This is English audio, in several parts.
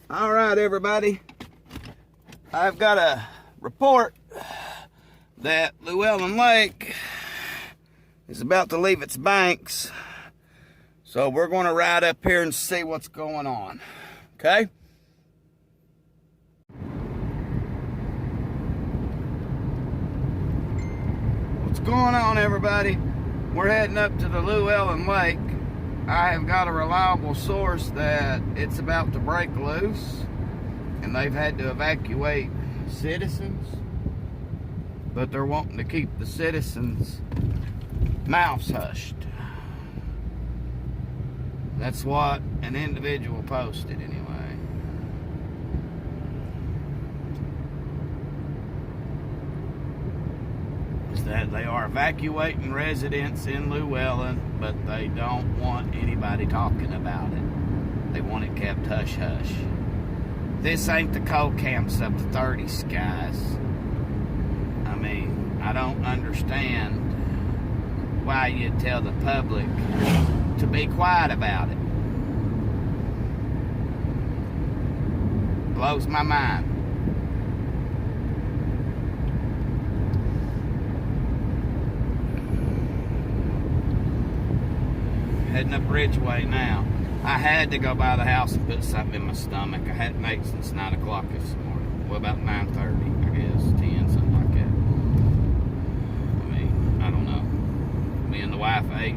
All right, everybody. I've got a report that Louellen Lake is about to leave its banks. So we're going to ride up here and see what's going on. Okay? What's going on, everybody? We're heading up to the Louellen Lake. I have got a reliable source that it's about to break loose and they've had to evacuate citizens, but they're wanting to keep the citizens' mouths hushed. That's what an individual posted anyway. Is that they are evacuating residents in Louellen, but they don't want anybody talking about it. They want it kept hush-hush. This ain't the cold camps of the 30s, guys. I mean, I don't understand why you tell the public to be quiet about it. Blows my mind. Heading up Ridgeway now. I had to go by the house and put something in my stomach. I hadn't ate since 9 o'clock this morning. Well, about 9:30, I guess, 10, something like that. I mean, I don't know. Me and the wife ate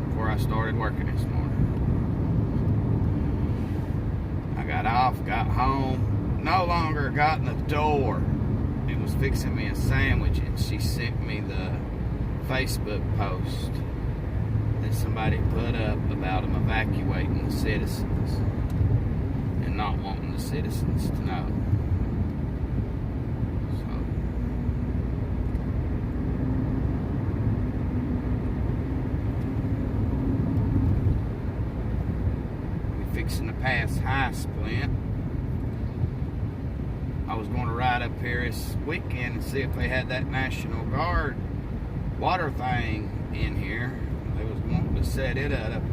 before I started working this morning. I got off, got home, no longer got in the door. And was fixing me a sandwich, and she sent me the Facebook post that somebody put up about them evacuating the citizens and not wanting the citizens to know. So, we're fixing to pass High Splint. I was going to ride up here this weekend and see if they had that National Guard water thing in here. They was wanting to set it up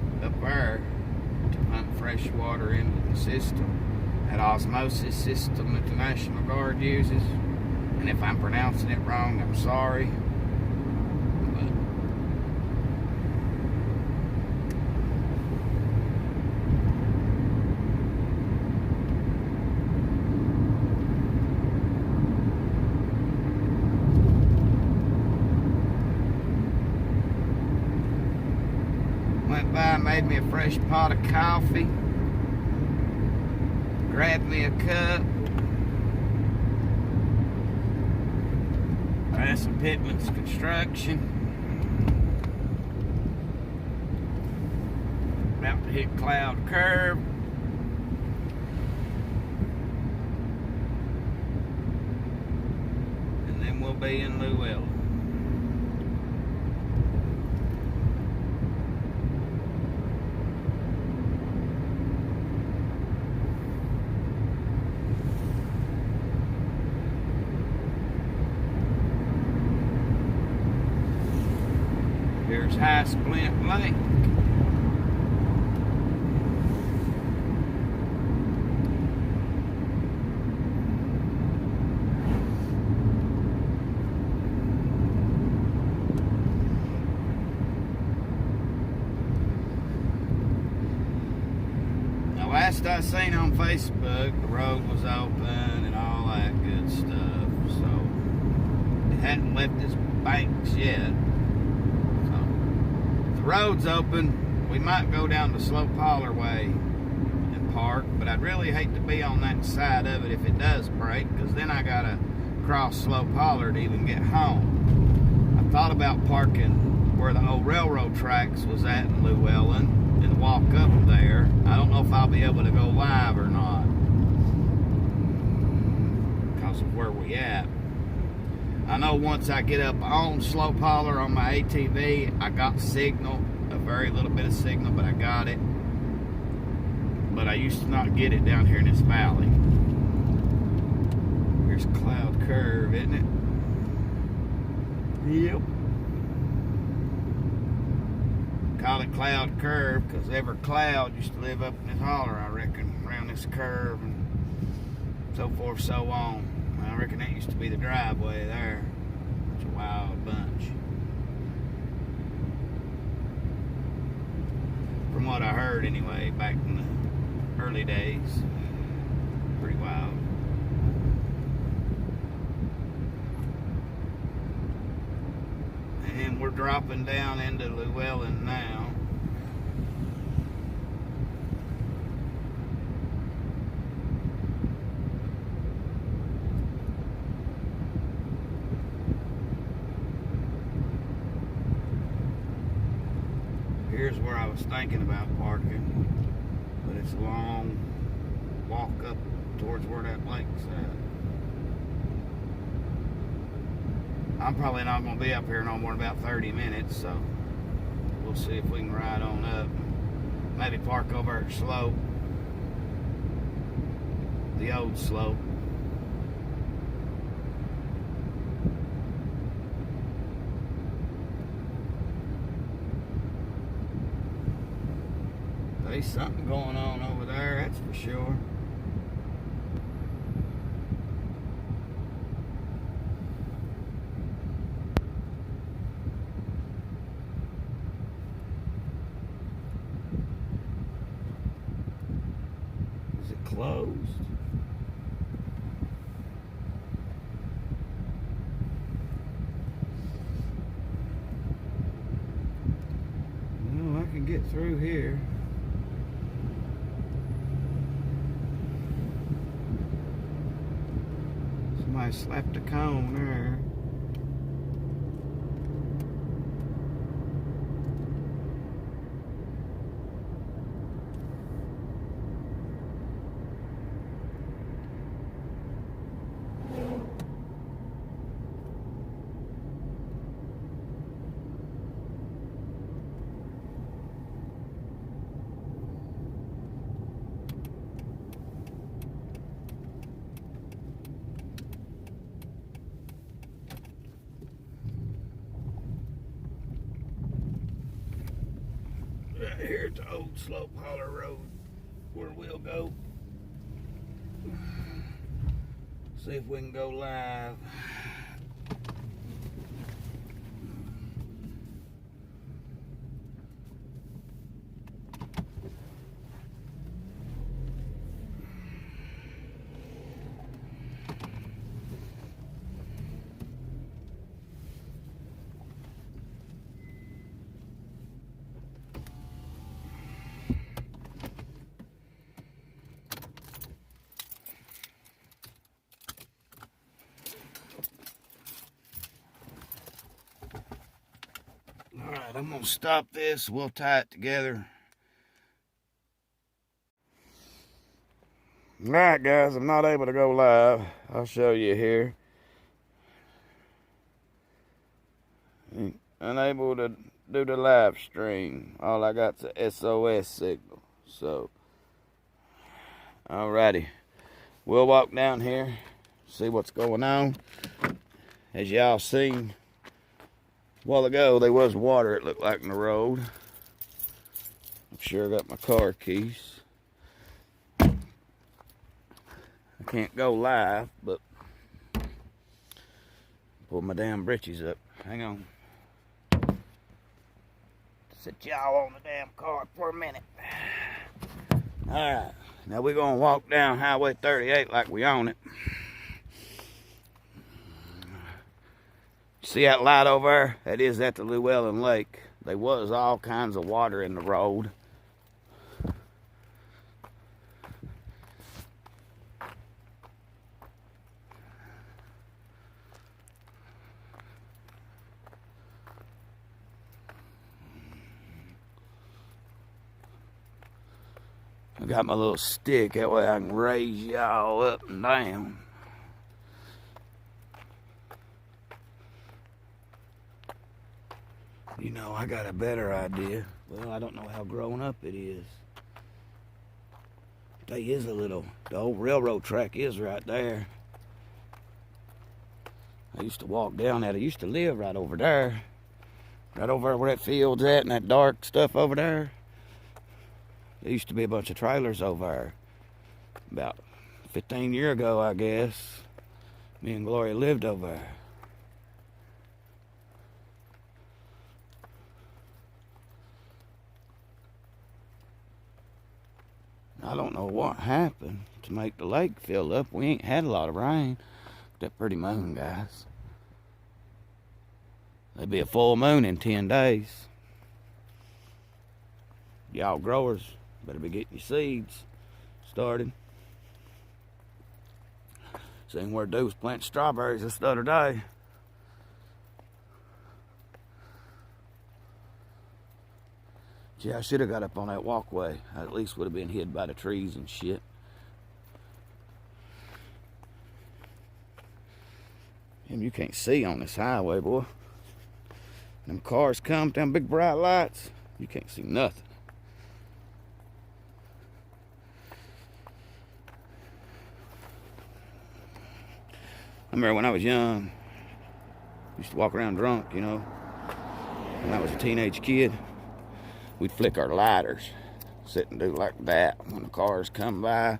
there to pump fresh water into the system. That osmosis system that the National Guard uses. And if I'm pronouncing it wrong, I'm sorry. Went by, made me a fresh pot of coffee, grabbed me a cup, past some Pittman's Construction, about to hit Cloud Curve, and then we'll be in Louellen. Here's High Splint Lake. Now, last I seen on Facebook, the road was open and all that good stuff. So, it hadn't left its banks yet. Road's open. We might go down the Slope Holler Way and park, but I'd really hate to be on that side of it if it does break, because then I gotta cross Slope Holler to even get home. I thought about parking where the old railroad tracks was at in Louellen and walk up there. I don't know if I'll be able to go live or not because of where we at. I know once I get up on Slope Holler on my ATV, I got signal, a very little bit of signal, but I got it. But I used to not get it down here in this valley. Here's Cloud Curve, isn't it? Yep. Call it Cloud Curve because every cloud used to live up in this holler, I reckon, around this curve and so forth, so on. I reckon that used to be the driveway there. It's a wild bunch. From what I heard anyway, back in the early days. Pretty wild. And we're dropping down into Louellen now. Here's where I was thinking about parking, but it's a long walk up towards where that lake's at. I'm probably not going to be up here no more than about 30 minutes, so we'll see if we can ride on up. Maybe park over at the slope, the old slope. There's something going on over there, that's for sure. Is it closed? Well, I can get through here. Somebody slapped a cone there. Right here at the old slope holler road where we'll go. See if we can go live. Alright, I'm going to stop this. We'll tie it together. Alright, guys, I'm not able to go live. I'll show you here. Unable to do the live stream. All I got's a SOS signal. So, alrighty. We'll walk down here, see what's going on. As y'all seen a while ago, there was water, it looked like, in the road. I'm sure I got my car keys. I can't go live, but pull my damn britches up. Hang on. Sit y'all on the damn car for a minute. Alright, now we're going to walk down Highway 38 like we own it. See that light over there? That is at the Louellen Lake. There was all kinds of water in the road. I got my little stick, that way I can raise y'all up and down. You know, I got a better idea. Well, I don't know how grown up it is. There is a little, the old railroad track is right there. I used to walk down that. I used to live right over there. Right over where that field's at and that dark stuff over there. There used to be a bunch of trailers over there. About 15 years ago, I guess. Me and Gloria lived over there. I don't know what happened to make the lake fill up. We ain't had a lot of rain. That pretty moon, guys. There'll be a full moon in 10 days. Y'all growers better be getting your seeds started. Seen where dude was planting strawberries this other day. Gee, I should have got up on that walkway. I at least would have been hid by the trees and shit. And you can't see on this highway, boy. Them cars come, them big bright lights, you can't see nothing. I remember when I was young, I used to walk around drunk, you know. When I was a teenage kid, we'd flick our lighters, sit and do like that. When the cars come by,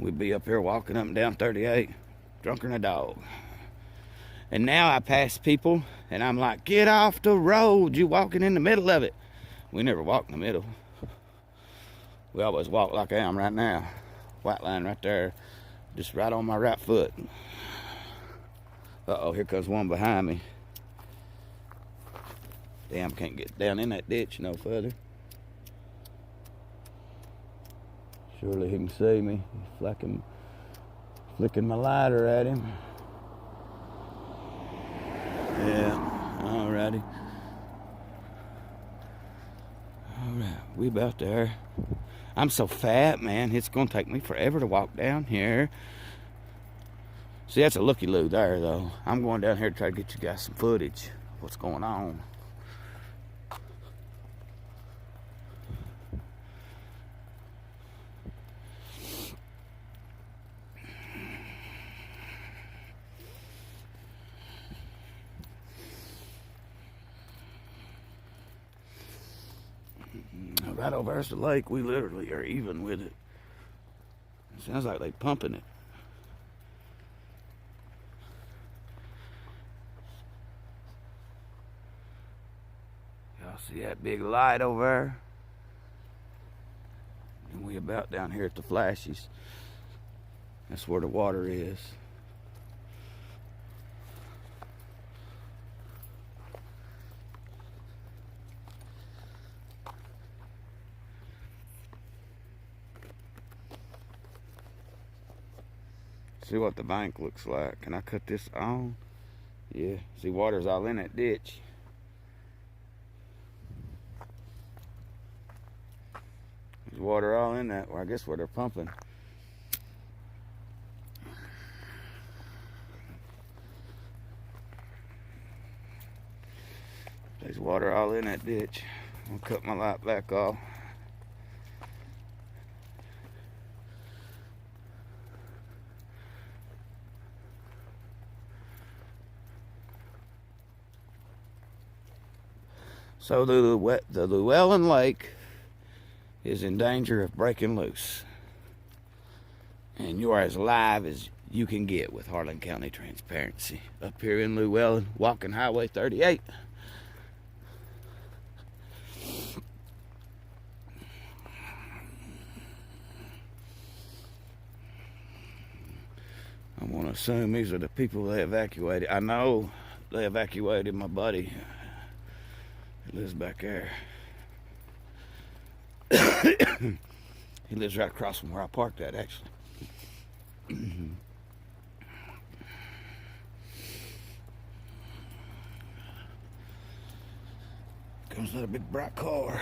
we'd be up here walking up and down 38, drunker than a dog. And now I pass people, and I'm like, get off the road, you walking in the middle of it. We never walk in the middle. We always walk like I am right now. White line right there, just right on my right foot. Uh-oh, here comes one behind me. Damn, can't get down in that ditch no further. Surely he can see me. He's flicking my lighter at him. Yeah, alrighty. Alright, we about there. I'm so fat, man. It's gonna take me forever to walk down here. See, that's a looky-loo there, though. I'm going down here to try to get you guys some footage. What's going on? Right over there's the lake. We literally are even with it. It sounds like they pumping it. Y'all see that big light over there? And we about down here at the flashes. That's where the water is. See what the bank looks like. Can I cut this on? Yeah. See, water's all in that ditch. There's water all in that. Well, I guess where they're pumping. There's water all in that ditch. I'll cut my light back off. So the Louellen Lake is in danger of breaking loose. And you are as live as you can get with Harlan County Transparency. Up here in Louellen, walking Highway 38. I want to assume these are the people they evacuated. I know they evacuated my buddy. He lives back there. He lives right across from where I parked at, actually. Comes another big bright car.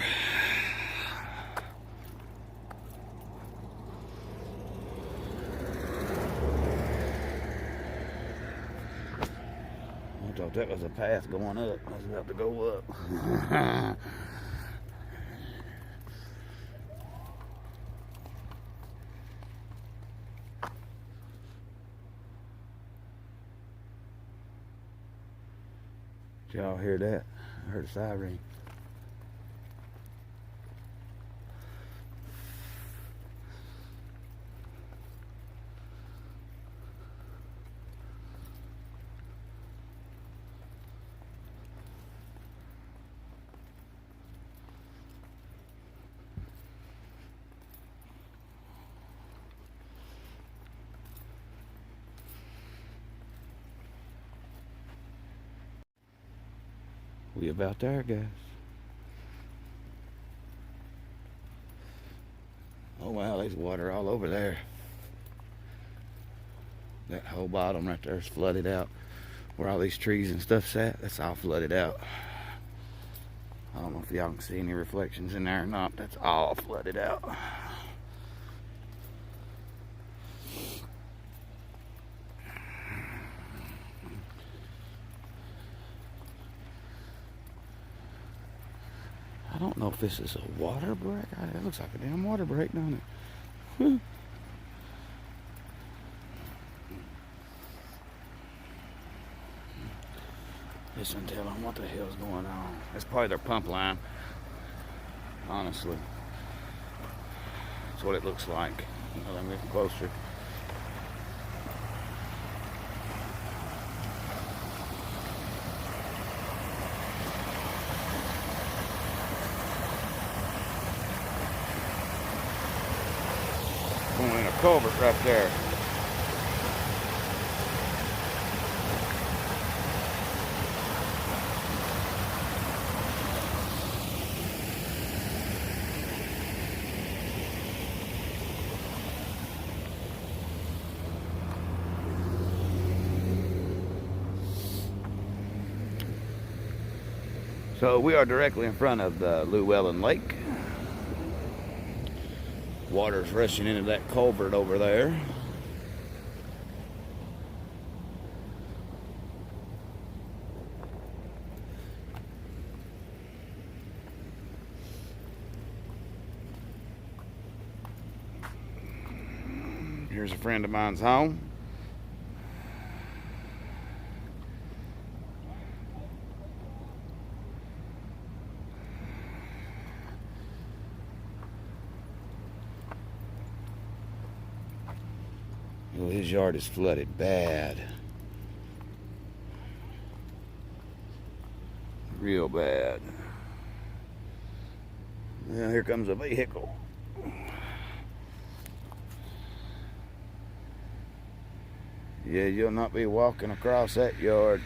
I thought that was a path going up. I was about to go up. Did y'all hear that? I heard a siren. We about there, guys. Oh wow, there's water all over there. That whole bottom right there is flooded out. Where all these trees and stuff's at, that's all flooded out. I don't know if y'all can see any reflections in there or not. That's all flooded out. I don't know if this is a water break. It looks like a damn water break, don't it? Whew. Listen, tell them what the hell's going on. That's probably their pump line. Honestly. That's what it looks like. I'm getting closer. Going in a culvert right there. So we are directly in front of the Louellen Lake. Water's rushing into that culvert over there. Here's a friend of mine's home. Well, his yard is flooded bad. Real bad. Now here comes a vehicle. Yeah, you'll not be walking across that yard.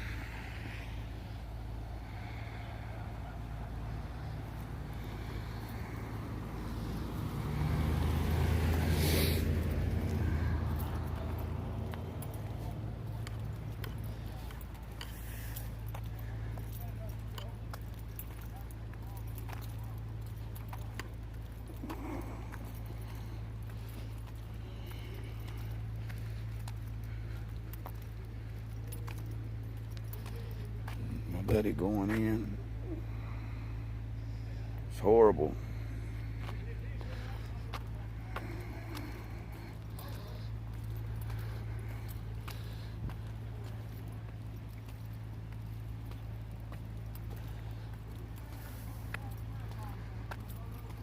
Buddy going in. It's horrible.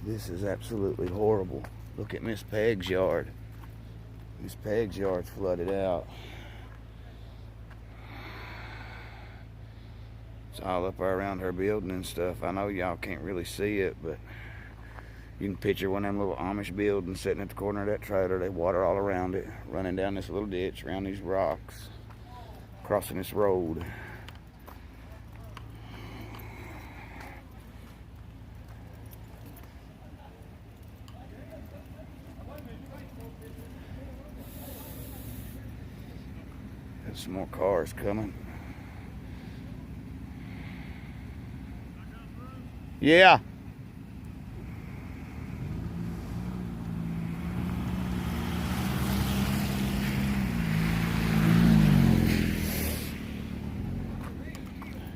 This is absolutely horrible. Look at Miss Peg's yard. Miss Peg's yard's flooded out. All up around her building and stuff. I know y'all can't really see it, but you can picture one of them little Amish buildings sitting at the corner of that trailer. They water all around it, running down this little ditch, around these rocks, crossing this road. There's some more cars coming. Yeah.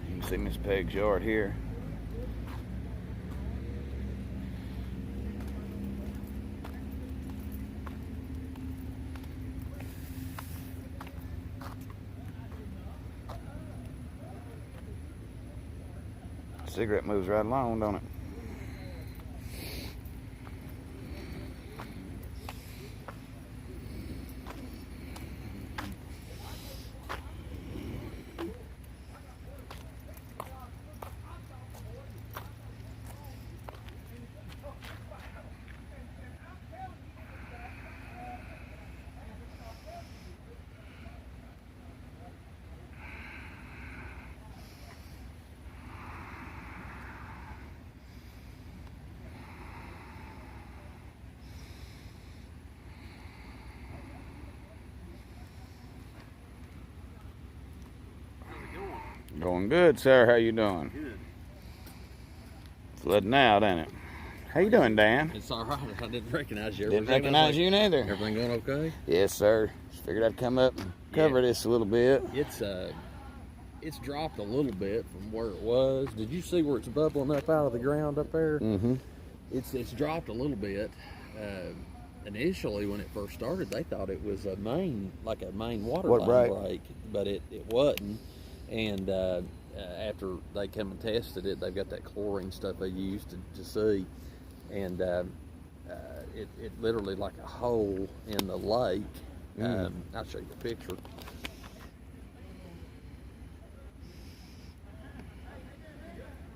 You can see Miss Peg's yard here. Cigarette moves right along, don't it? Going good, sir. How you doing? Good. Flooding out, ain't it? How you doing, Dan? It's all right. I didn't recognize you. Didn't recognize you neither. Everything going okay? Yes, sir. Just figured I'd come up and cover this a little bit. It's dropped a little bit from where it was. Did you see where it's bubbling up out of the ground up there? Mm-hmm. It's dropped a little bit. Initially, when it first started, they thought it was a main water line break, but it wasn't. And after they come and tested it, they've got that chlorine stuff they used to see, and it literally like a hole in the lake. I'll show you the picture.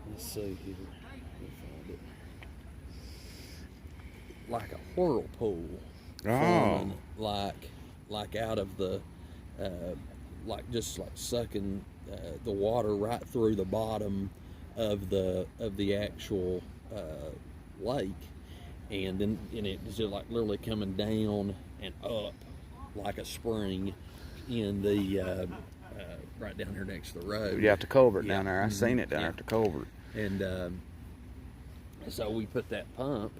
Let's see here. We'll find it. Like a whirlpool. Oh. Like out of the, just sucking the water right through the bottom of the actual lake, and it's just like literally coming down and up like a spring in the right down here next to the road. Yeah, at the culvert down there. I seen it down there at the culvert. And so we put that pump.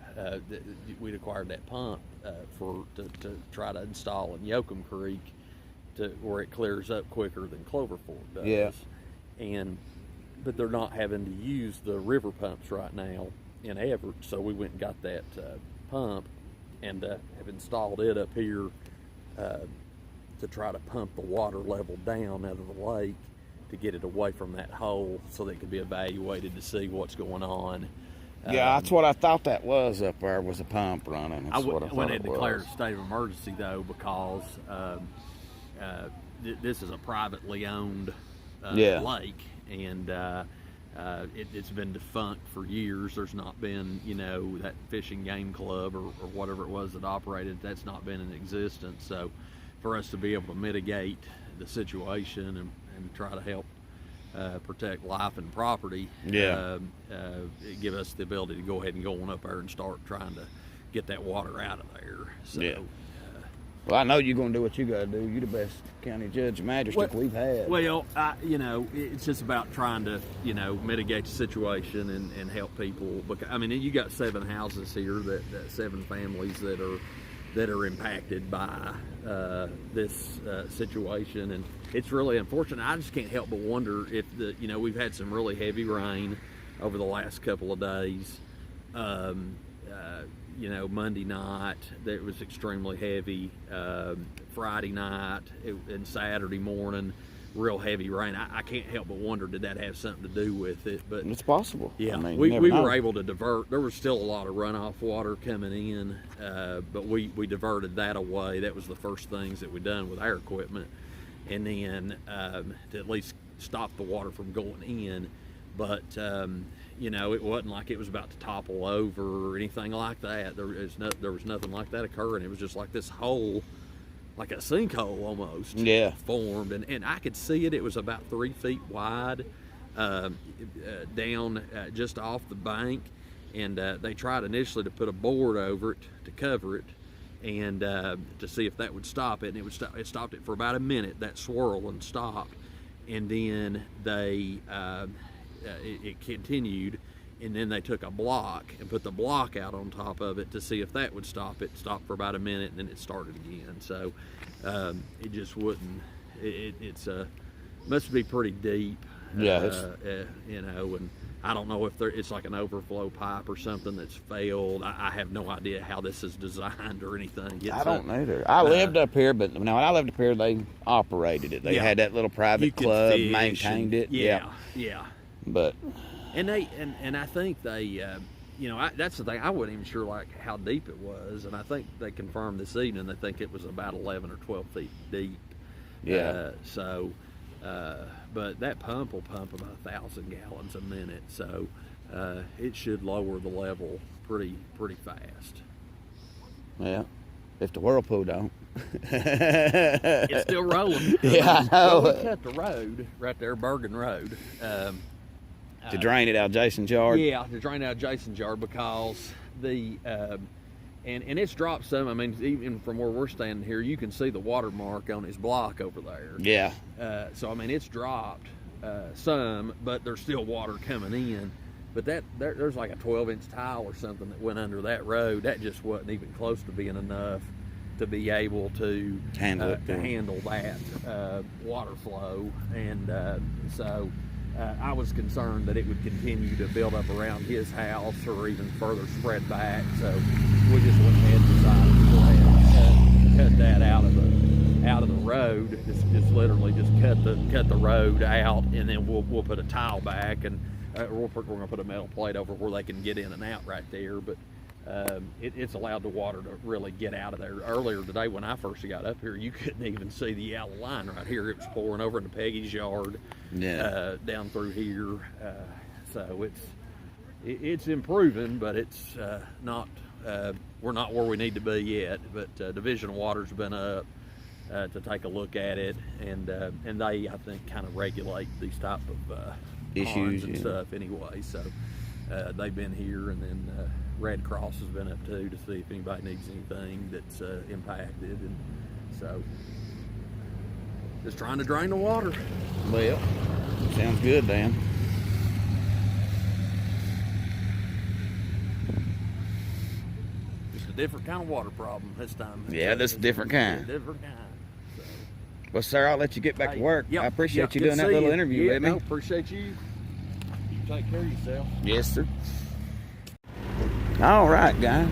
We'd acquired that pump to try to install in Yoakum Creek, to where it clears up quicker than Clover Fork does. Yeah. But they're not having to use the river pumps right now in Everett, so we went and got that pump and have installed it up here to try to pump the water level down out of the lake to get it away from that hole so that it could be evaluated to see what's going on. Yeah, that's what I thought that was up there, was a pump running. That's what I thought when it it declared a state of emergency, though, because this is a privately owned lake, and it's been defunct for years. There's not been, that fishing game club or whatever it was that operated, that's not been in existence. So for us to be able to mitigate the situation and try to help protect life and property, it give us the ability to go ahead and go on up there and start trying to get that water out of there. So, well, I know you're going to do what you got to do. You're the best county judge magistrate we've had. Well, it's just about trying to, mitigate the situation and help people. Because, you got 7 houses here, that 7 families that are impacted by this situation, and it's really unfortunate. I just can't help but wonder if we've had some really heavy rain over the last couple of days. Monday night that was extremely heavy. Friday night and Saturday morning, real heavy rain. I can't help but wonder, did that have something to do with it? But it's possible. Yeah, we were able to divert. There was still a lot of runoff water coming in, but we diverted that away. That was the first things that we done with our equipment, and then to at least stop the water from going in. But it wasn't like it was about to topple over or anything like that. There was nothing like that occurring. It was just like this hole, like a sinkhole almost, formed, and I could see it. It was about 3 feet wide, down just off the bank, and they tried initially to put a board over it to cover it, and to see if that would stop it, and it stopped it for about a minute. That swirling stopped, and then it continued, and then they took a block and put the block out on top of it to see if that would stop it. Stopped for about a minute, and then it started again. So it just wouldn't. It's must be pretty deep. And I don't know if it's like an overflow pipe or something that's failed. I have no idea how this is designed or anything. I don't either. I lived up here, but when I lived up here, they operated it. They had that little private club, maintained it. Yeah. But And I think they, that's the thing. I wasn't even sure like how deep it was, and I think they confirmed this evening. They think it was about 11 or 12 feet deep. Yeah. But that pump will pump about 1,000 gallons a minute, so it should lower the level pretty fast. Yeah. If the whirlpool don't. It's still rolling. Yeah, I know. Well, we cut the road right there, Bergen Road. To drain it out Jason's yard? Yeah, to drain out Jason's yard, because the and it's dropped some. I mean, even from where we're standing here, you can see the watermark on his block over there. Yeah. So I mean, it's dropped some, but there's still water coming in. But there's like a 12-inch tile or something that went under that road. That just wasn't even close to being enough to be able to handle that water flow, and so I was concerned that it would continue to build up around his house or even further spread back. So we just went ahead and decided to go ahead and cut that out of the road. Just literally just cut the road out, and then we'll put a tile back, and we're going to put a metal plate over where they can get in and out right there. But it's allowed the water to really get out of there. Earlier today when I first got up here, you couldn't even see the yellow line right here. It was pouring over into Peggy's yard, down through here. So it's improving, but it's not. We're not where we need to be yet. But Division of Water's been up to take a look at it, and they, I think, kind of regulate these type of issues and stuff anyway. So they've been here, and then Red Cross has been up too, to see if anybody needs anything that's impacted, and so just trying to drain the water. Well, sounds good, Dan. Just a different kind of water problem this time. Yeah, this is a different kind. Different kind. So. Well, sir, I'll let you get back to work. Yep, I appreciate you good doing that little interview with me. No, appreciate you. You take care of yourself. Yes, sir. All right, guys.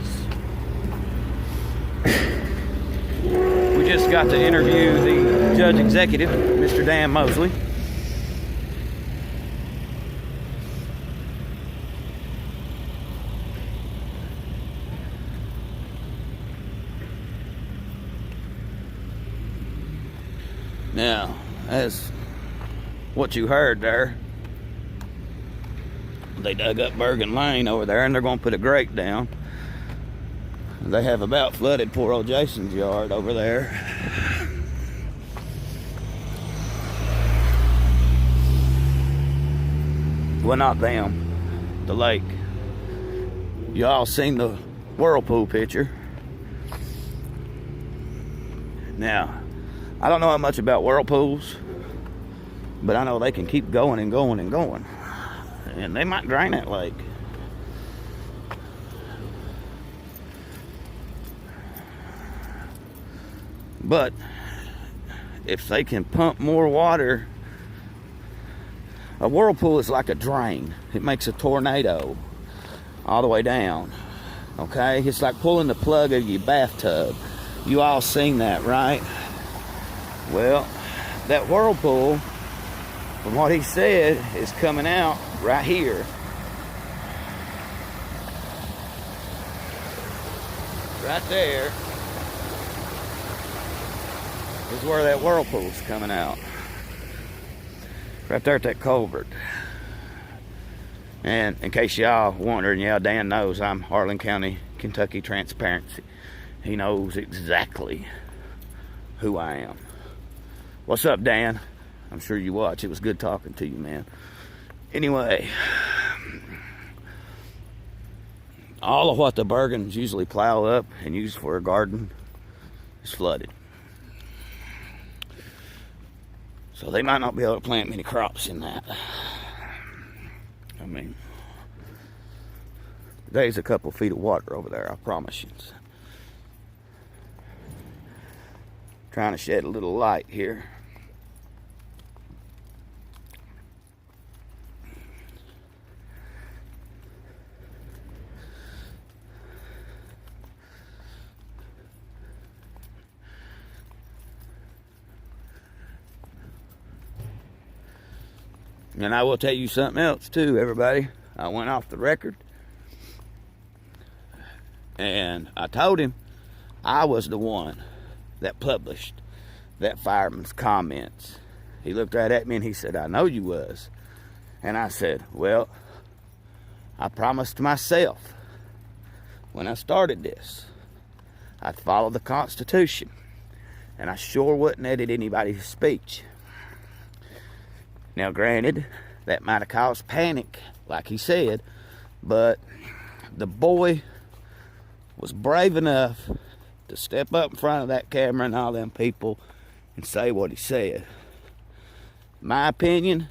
We just got to interview the judge executive, Mr. Dan Mosley. Now, as what you heard there, they dug up Bergen Lane over there, and they're going to put a grate down. They have about flooded poor old Jason's yard over there. Well, not them, the lake. Y'all seen the whirlpool picture. Now, I don't know how much about whirlpools, but I know they can keep going and going and going. And they might drain that lake. But if they can pump more water, a whirlpool is like a drain. It makes a tornado all the way down. Okay? It's like pulling the plug of your bathtub. You all seen that, right? Well, that whirlpool, from what he said, is coming out right here. Right there is where that whirlpool's coming out. Right there at that culvert. And in case y'all wondering, yeah, Dan knows I'm Harlan County, Kentucky Transparency. He knows exactly who I am. What's up, Dan? I'm sure you watch. It was good talking to you, man. Anyway, all of what the Bergens usually plow up and use for a garden is flooded. So they might not be able to plant many crops in that. I mean, there's a couple feet of water over there, I promise you. Trying to shed a little light here. And I will tell you something else too, everybody. I went off the record and I told him I was the one that published that fireman's comments. He looked right at me and he said, I know you was. And I said, well, I promised myself when I started this, I'd follow the Constitution. And I sure wouldn't edit anybody's speech. Now, granted, that might have caused panic, like he said, but the boy was brave enough to step up in front of that camera and all them people and say what he said. My opinion,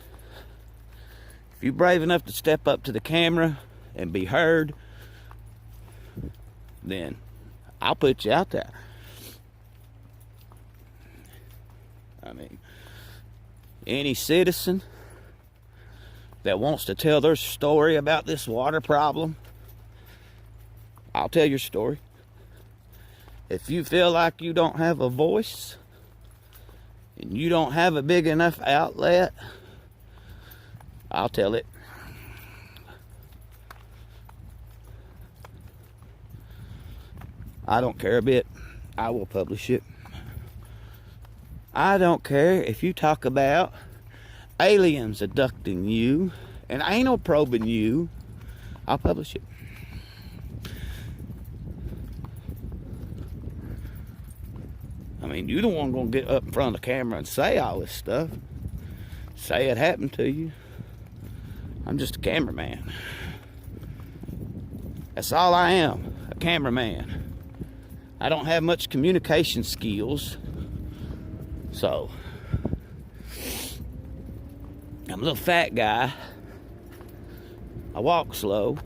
if you're brave enough to step up to the camera and be heard, then I'll put you out there. I mean, any citizen that wants to tell their story about this water problem, I'll tell your story. If you feel like you don't have a voice and you don't have a big enough outlet, I'll tell it. I don't care a bit. I will publish it. I don't care if you talk about aliens abducting you and anal probing you. I'll publish it. I mean, you're the one gonna get up in front of the camera and say all this stuff. Say it happened to you. I'm just a cameraman. That's all I am, a cameraman. I don't have much communication skills. So, I'm a little fat guy. I walk slow.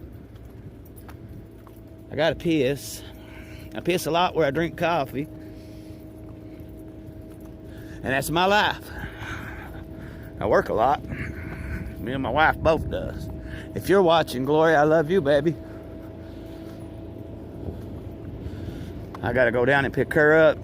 I gotta piss. I piss a lot where I drink coffee. And that's my life. I work a lot. Me and my wife both does. If you're watching, Glory, I love you, baby. I gotta go down and pick her up.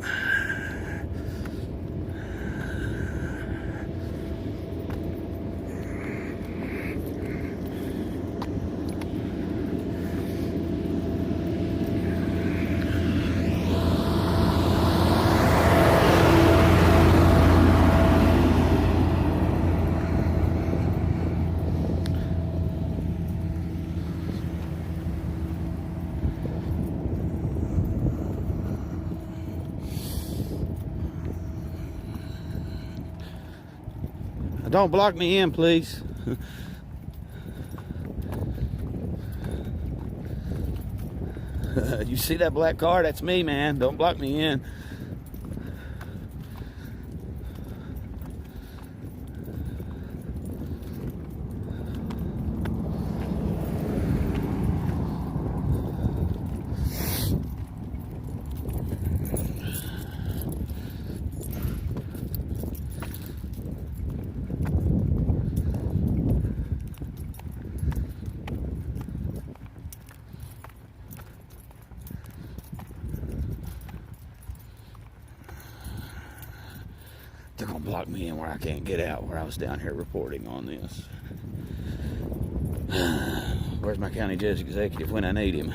Don't block me in, please. You see that black car? That's me, man. Don't block me in. They're gonna block me in where I can't get out, where I was down here reporting on this. Where's my county judge executive when I need him?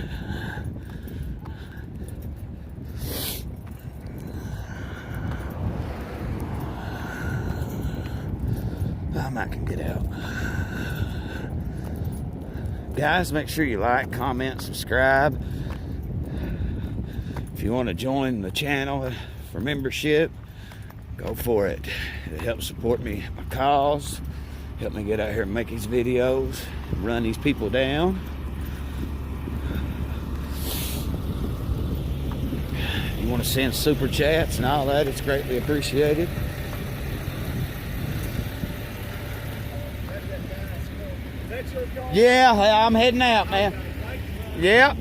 I might can get out. Guys, make sure you like, comment, subscribe. If you want to join the channel for membership, go for it. It helps support me, my cause, help me get out here and make these videos, run these people down. You want to send super chats and all that, it's greatly appreciated. Yeah, I'm heading out, man. Yeah.